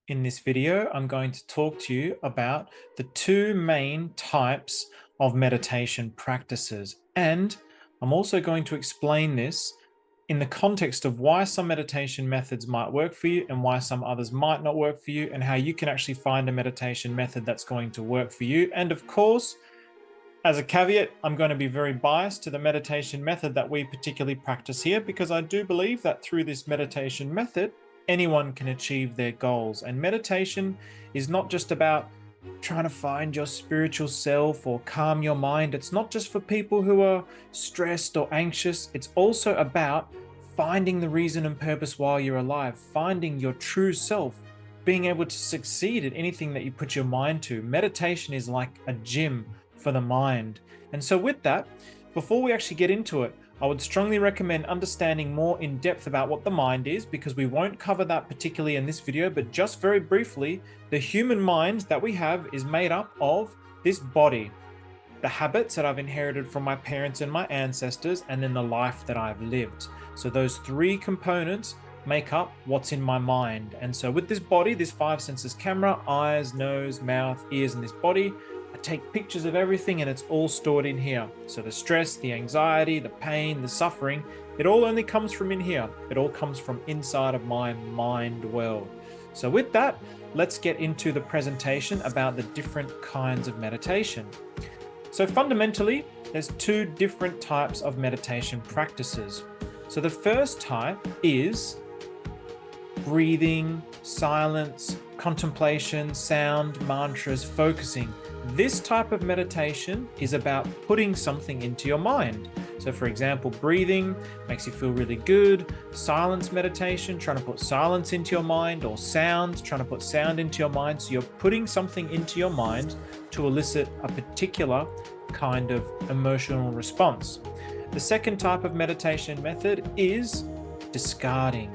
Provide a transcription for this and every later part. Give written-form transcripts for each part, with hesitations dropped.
In this video, I'm going to talk to you about the two main types of meditation practices. And I'm also going to explain this in the context of why some meditation methods might work for you and why some others might not work for you, and how you can actually find a meditation method that's going to work for you. And of course, as a caveat, I'm going to be very biased to the meditation method that we particularly practice here, because I do believe that through this meditation method, anyone can achieve their goals. And meditation is not just about trying to find your spiritual self or calm your mind. It's not just for people who are stressed or anxious. It's also about finding the reason and purpose while you're alive, finding your true self, being able to succeed at anything that you put your mind to. Meditation is like a gym for the mind. And so with that, before we actually get into it, I would strongly recommend understanding more in depth about what the mind is, because we won't cover that particularly in this video, but just very briefly, the human mind that we have is made up of this body, the habits that I've inherited from my parents and my ancestors, and then the life that I've lived. So those three components make up what's in my mind. And so with this body, this five senses camera, eyes, nose, mouth, ears, and this body, I take pictures of everything, and it's all stored in here. So the stress, the anxiety, the pain, the suffering, it all only comes from in here. It all comes from inside of my mind world. So with that, let's get into the presentation about the different kinds of meditation. So fundamentally, there's two different types of meditation practices. So the first type is breathing, silence, contemplation, sound, mantras, focusing. This type of meditation is about putting something into your mind. So for example, breathing makes you feel really good. Silence meditation, trying to put silence into your mind, or sound, trying to put sound into your mind. So you're putting something into your mind to elicit a particular kind of emotional response. The second type of meditation method is discarding.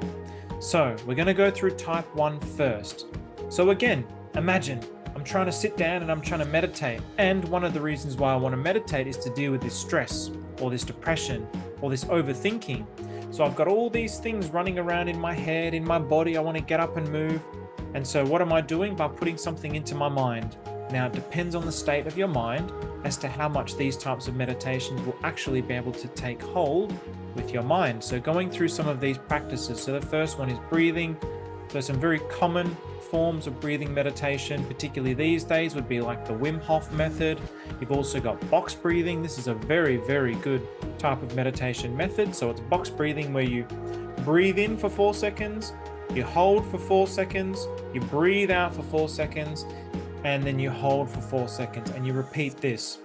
So we're going to go through type 1 first. So again, imagine I'm trying to sit down and I'm trying to meditate. And one of the reasons why I want to meditate is to deal with this stress or this depression or this overthinking. So I've got all these things running around in my head, in my body. I want to get up and move. And so what am I doing? By putting something into my mind. Now, it depends on the state of your mind as to how much these types of meditations will actually be able to take hold with your mind. So going through some of these practices. So the first one is breathing. There's some very common forms of breathing meditation, particularly these days, would be like the Wim Hof method. You've also got box breathing. This is a very, very good type of meditation method. So it's box breathing, where you breathe in for 4 seconds, you hold for 4 seconds, you breathe out for 4 seconds, and then you hold for 4 seconds, and you repeat this.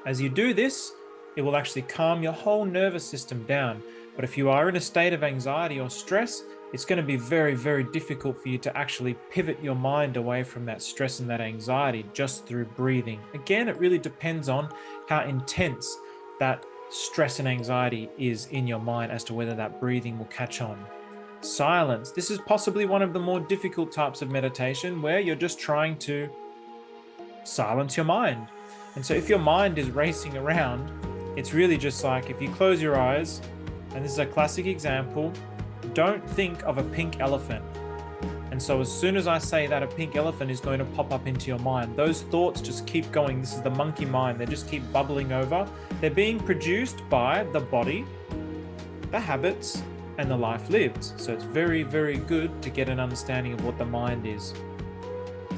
As you do this, it will actually calm your whole nervous system down. But if you are in a state of anxiety or stress, it's going to be very, very difficult for you to actually pivot your mind away from that stress and that anxiety just through breathing. Again, it really depends on how intense that stress and anxiety is in your mind as to whether that breathing will catch on. Silence. This is possibly one of the more difficult types of meditation, where you're just trying to silence your mind. And so if your mind is racing around, it's really just like if you close your eyes, and this is a classic example, don't think of a pink elephant. And so as soon as I say that, a pink elephant is going to pop up into your mind. Those thoughts just keep going. This is the monkey mind. They just keep bubbling over. They're being produced by the body, the habits, and the life lived. So it's very, very good to get an understanding of what the mind is.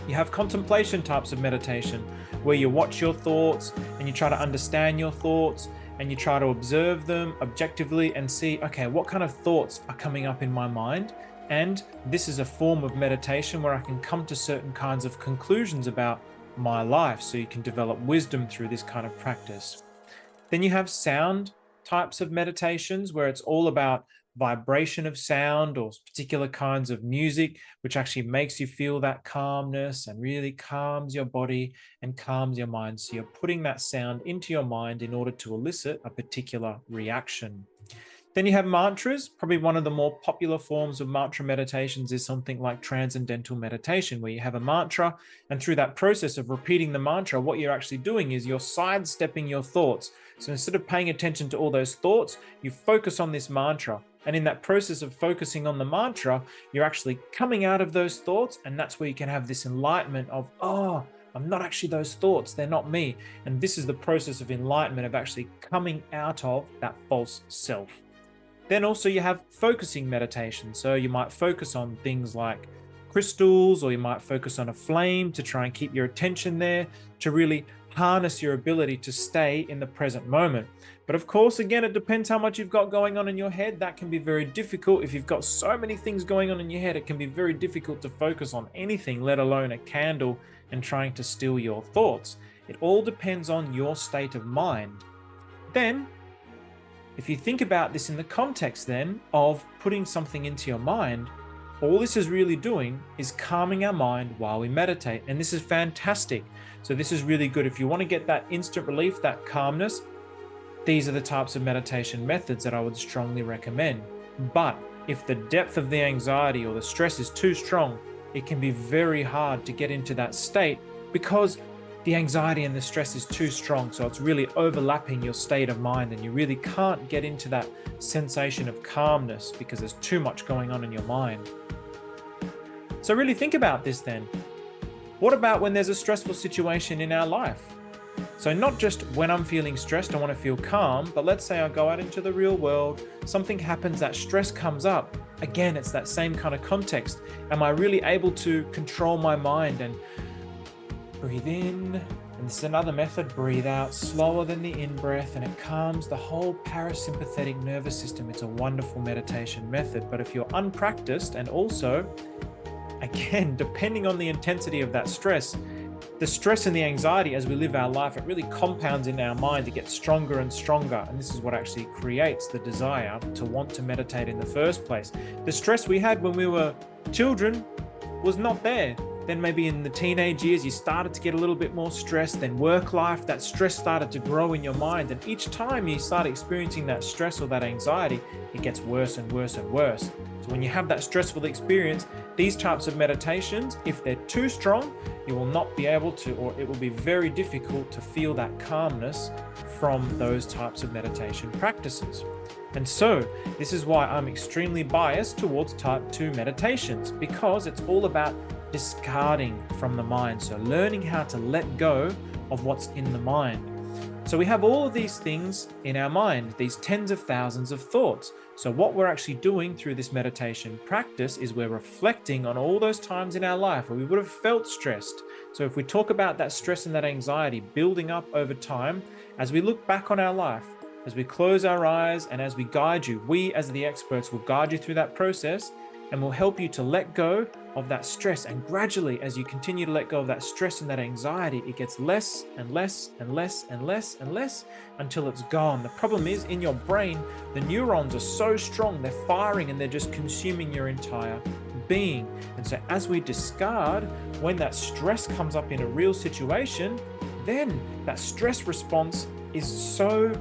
You have contemplation types of meditation, where you watch your thoughts and you try to understand your thoughts, and you try to observe them objectively and see, okay, what kind of thoughts are coming up in my mind? And this is a form of meditation where I can come to certain kinds of conclusions about my life, so you can develop wisdom through this kind of practice. Then you have sound types of meditations, where it's all about vibration of sound or particular kinds of music, which actually makes you feel that calmness and really calms your body and calms your mind. So you're putting that sound into your mind in order to elicit a particular reaction. Then you have mantras. Probably one of the more popular forms of mantra meditations is something like transcendental meditation, where you have a mantra, and through that process of repeating the mantra, what you're actually doing is you're sidestepping your thoughts. So instead of paying attention to all those thoughts, you focus on this mantra. And in that process of focusing on the mantra, you're actually coming out of those thoughts. And that's where you can have this enlightenment of, oh, I'm not actually those thoughts. They're not me. And this is the process of enlightenment, of actually coming out of that false self. Then also you have focusing meditation. So you might focus on things like crystals, or you might focus on a flame to try and keep your attention there, to really harness your ability to stay in the present moment. But of course, again, it depends how much you've got going on in your head. That can be very difficult. If you've got so many things going on in your head, it can be very difficult to focus on anything, let alone a candle and trying to still your thoughts. It all depends on your state of mind. Then, if you think about this in the context then of putting something into your mind, all this is really doing is calming our mind while we meditate. And this is fantastic. So this is really good. If you want to get that instant relief, that calmness, these are the types of meditation methods that I would strongly recommend. But if the depth of the anxiety or the stress is too strong, it can be very hard to get into that state because the anxiety and the stress is too strong. So it's really overlapping your state of mind, and you really can't get into that sensation of calmness because there's too much going on in your mind. So really think about this then. What about when there's a stressful situation in our life? So not just when I'm feeling stressed, I want to feel calm, but let's say I go out into the real world, something happens, that stress comes up. Again, it's that same kind of context. Am I really able to control my mind and breathe in? And this is another method, breathe out slower than the in-breath, and it calms the whole parasympathetic nervous system. It's a wonderful meditation method, but if you're unpracticed, and also, again, depending on the intensity of that stress, the stress and the anxiety as we live our life, it really compounds in our mind. It gets stronger and stronger. And this is what actually creates the desire to want to meditate in the first place. The stress we had when we were children was not there. Then maybe in the teenage years, you started to get a little bit more stress. Then work life, that stress started to grow in your mind. And each time you start experiencing that stress or that anxiety, it gets worse and worse and worse. So when you have that stressful experience, these types of meditations, if they're too strong, you will not be able to, or it will be very difficult to feel that calmness from those types of meditation practices. And so this is why I'm extremely biased towards type 2 meditations, because it's all about discarding from the mind. So learning how to let go of what's in the mind. So we have all of these things in our mind, these tens of thousands of thoughts. So what we're actually doing through this meditation practice is we're reflecting on all those times in our life where we would have felt stressed. So if we talk about that stress and that anxiety building up over time, as we look back on our life, as we close our eyes and as we guide you, we as the experts will guide you through that process and will help you to let go of that stress. And gradually, as you continue to let go of that stress and that anxiety, it gets less and less and less and less and less until it's gone. The problem is, in your brain, the neurons are so strong, they're firing and they're just consuming your entire being. And so as we discard, when that stress comes up in a real situation, then that stress response is so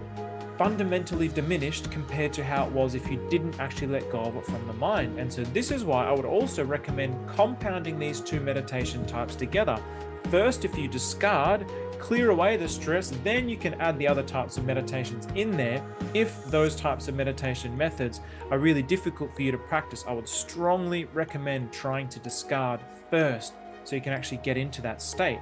fundamentally diminished compared to how it was if you didn't actually let go of it from the mind. And so this is why I would also recommend compounding these two meditation types together. First, if you discard, clear away the stress, then you can add the other types of meditations in there. If those types of meditation methods are really difficult for you to practice, I would strongly recommend trying to discard first so you can actually get into that state.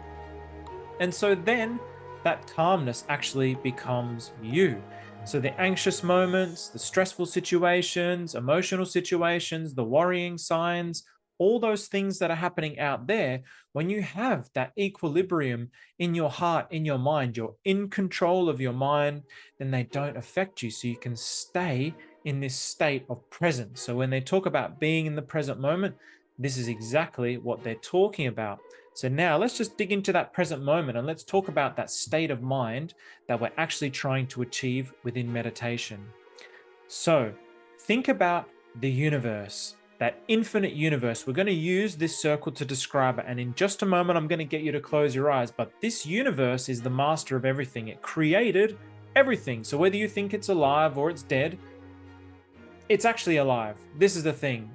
And so then that calmness actually becomes you. So the anxious moments, the stressful situations, emotional situations, the worrying signs, all those things that are happening out there, when you have that equilibrium in your heart, in your mind, you're in control of your mind, then they don't affect you. So you can stay in this state of presence. So when they talk about being in the present moment, this is exactly what they're talking about. So now let's just dig into that present moment and let's talk about that state of mind that we're actually trying to achieve within meditation. So think about the universe, that infinite universe. We're going to use this circle to describe it. And in just a moment, I'm going to get you to close your eyes. But this universe is the master of everything. It created everything. So whether you think it's alive or it's dead, it's actually alive. This is the thing.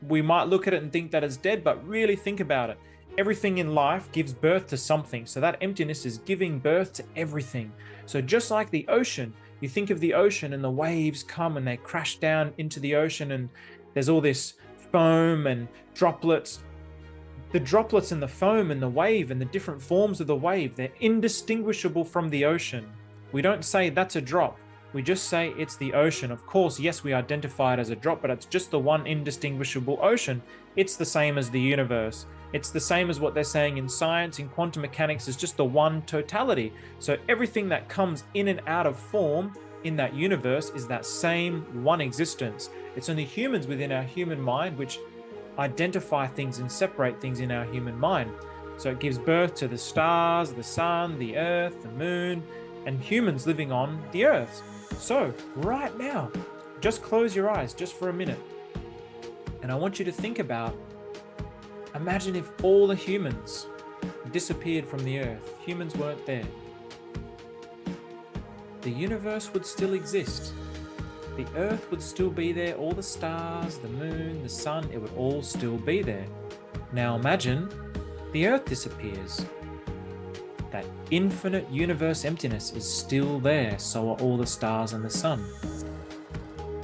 We might look at it and think that it's dead, but really think about it. Everything in life gives birth to something. So that emptiness is giving birth to everything. So just like the ocean You think of the ocean and the waves come and they crash down into the ocean, and there's all this foam and droplets. The droplets and the foam and the wave and the different forms of the wave, they're indistinguishable from the ocean. We don't say that's a drop. We just say it's the ocean. Of course, yes, we identify it as a drop, but it's just the one indistinguishable ocean. It's the same as the universe. It's the same as what they're saying in science, in quantum mechanics, is just the one totality. So everything that comes in and out of form in that universe is that same one existence. It's only humans within our human mind which identify things and separate things in our human mind. So it gives birth to the stars, the sun, the earth, the moon, and humans living on the earth. So right now, just close your eyes just for a minute. And I want you to think about, imagine if all the humans disappeared from the earth. Humans weren't there. The universe would still exist. The earth would still be there. All the stars, the moon, the sun, it would all still be there. Now imagine the earth disappears. That infinite universe emptiness is still there, so are all the stars and the sun.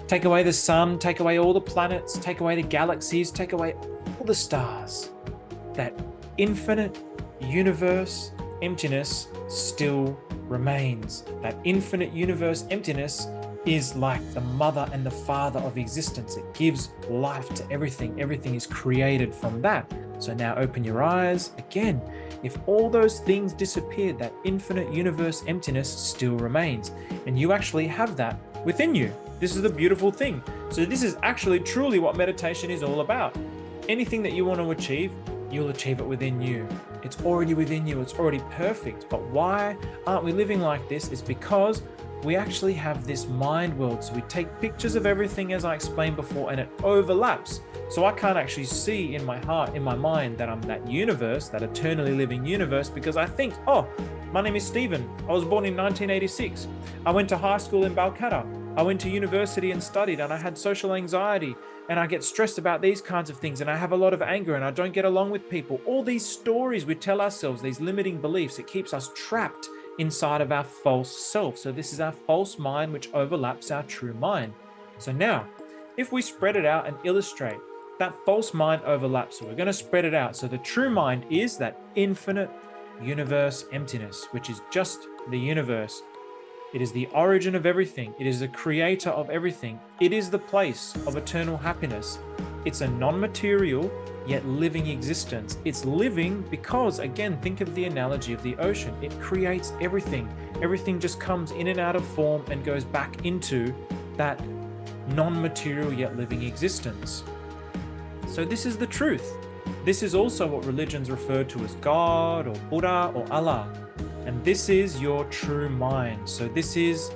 Take away the sun, take away all the planets, take away the galaxies, take away all the stars. That infinite universe emptiness still remains. That infinite universe emptiness is like the mother and the father of existence. It gives life to everything. Everything is created from that. So now open your eyes. Again, if all those things disappeared, that infinite universe emptiness still remains. And you actually have that within you. This is the beautiful thing. So this is actually truly what meditation is all about. Anything that you want to achieve, you'll achieve it within you. It's already within you. It's already perfect. But why aren't we living like this? It's because we actually have this mind world. So we take pictures of everything, as I explained before, and it overlaps. So I can't actually see in my heart, in my mind, that I'm that universe, that eternally living universe, because I think, oh, my name is Stephen. I was born in 1986. I went to high school in Balcatta. I went to university and studied, and I had social anxiety, and I get stressed about these kinds of things, and I have a lot of anger, and I don't get along with people. All these stories we tell ourselves, these limiting beliefs, it keeps us trapped inside of our false self. So this is our false mind, which overlaps our true mind. So now, if we spread it out and illustrate, that false mind overlaps. So we're going to spread it out. So the true mind is that infinite universe emptiness, which is just the universe. It is the origin of everything. It is the creator of everything. It is the place of eternal happiness. It's a non-material yet living existence. It's living because, again, think of the analogy of the ocean. It creates everything. Everything just comes in and out of form and goes back into that non-material yet living existence. So this is the truth. This is also what religions refer to as God or Buddha or Allah. And this is your true mind. So this is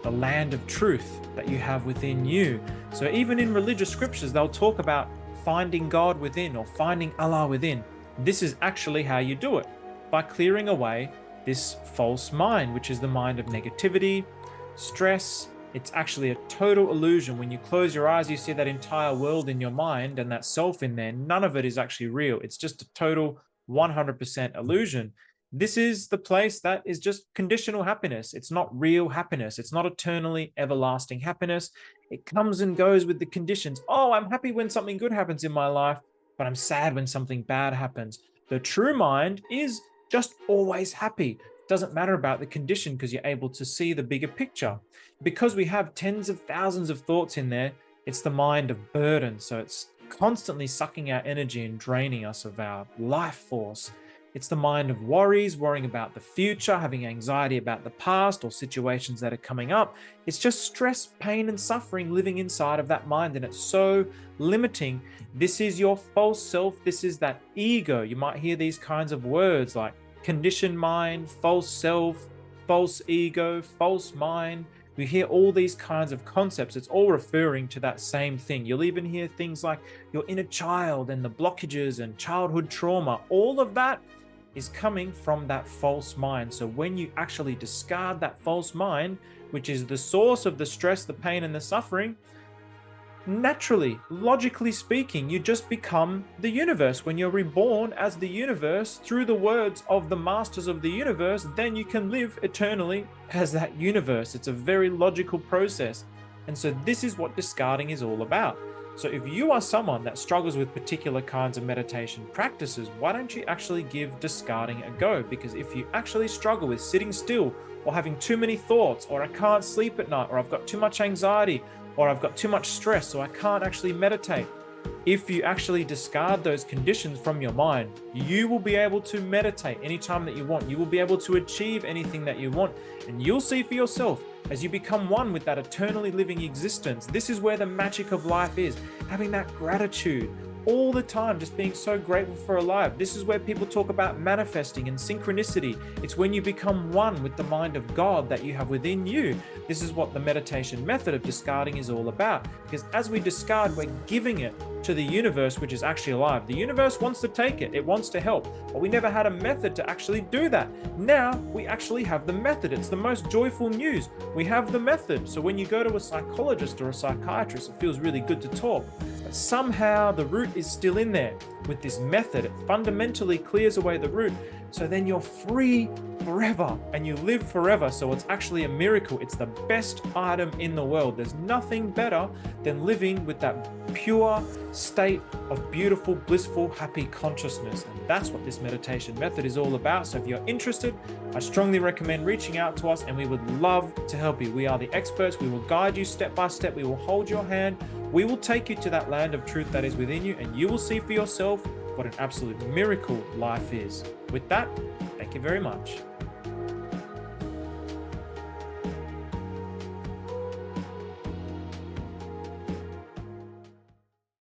the land of truth that you have within you. So even in religious scriptures, they'll talk about finding God within or finding Allah within. This is actually how you do it, by clearing away this false mind, which is the mind of negativity, stress. It's actually a total illusion. When you close your eyes, you see that entire world in your mind and that self in there. None of it is actually real. It's just a total 100% illusion. This is the place that is just conditional happiness. It's not real happiness. It's not eternally everlasting happiness. It comes and goes with the conditions. Oh, I'm happy when something good happens in my life, but I'm sad when something bad happens. The true mind is just always happy. It doesn't matter about the condition because you're able to see the bigger picture. Because we have tens of thousands of thoughts in there, it's the mind of burden. So it's constantly sucking our energy and draining us of our life force. It's the mind of worries, worrying about the future, having anxiety about the past or situations that are coming up. It's just stress, pain, and suffering living inside of that mind, and it's so limiting. This is your false self. This is that ego. You might hear these kinds of words like conditioned mind, false self, false ego, false mind. We hear all these kinds of concepts. It's all referring to that same thing. You'll even hear things like your inner child and the blockages and childhood trauma. All of that is coming from that false mind. So when you actually discard that false mind, which is the source of the stress, the pain, and the suffering, Naturally, logically speaking, you just become the universe. When you're reborn as the universe through the words of the masters of the universe, then you can live eternally as that universe. It's a very logical process. And so, this is what discarding is all about. So, if you are someone that struggles with particular kinds of meditation practices, why don't you actually give discarding a go? Because if you actually struggle with sitting still or having too many thoughts, or I can't sleep at night, or I've got too much anxiety, or I've got too much stress, so I can't actually meditate. If you actually discard those conditions from your mind, you will be able to meditate anytime that you want. You will be able to achieve anything that you want. And you'll see for yourself as you become one with that eternally living existence. This is where the magic of life is, having that gratitude all the time, just being so grateful for alive. This is where people talk about manifesting and synchronicity. It's when you become one with the mind of God that you have within you. This is what the meditation method of discarding is all about. Because as we discard, we're giving it to the universe, which is actually alive. The universe wants to take it, it wants to help, but we never had a method to actually do that. Now we actually have the method. It's the most joyful news. We have the method. So when you go to a psychologist or a psychiatrist, it feels really good to talk. But somehow the root is still in there. With this method, it fundamentally clears away the root. So then you're free forever and you live forever. So it's actually a miracle. It's the best item in the world. There's nothing better than living with that pure state of beautiful, blissful, happy consciousness. And that's what this meditation method is all about. So if you're interested, I strongly recommend reaching out to us and we would love to help you. We are the experts. We will guide you step by step. We will hold your hand. We will take you to that land of truth that is within you, and you will see for yourself what an absolute miracle life is. With that, thank you very much.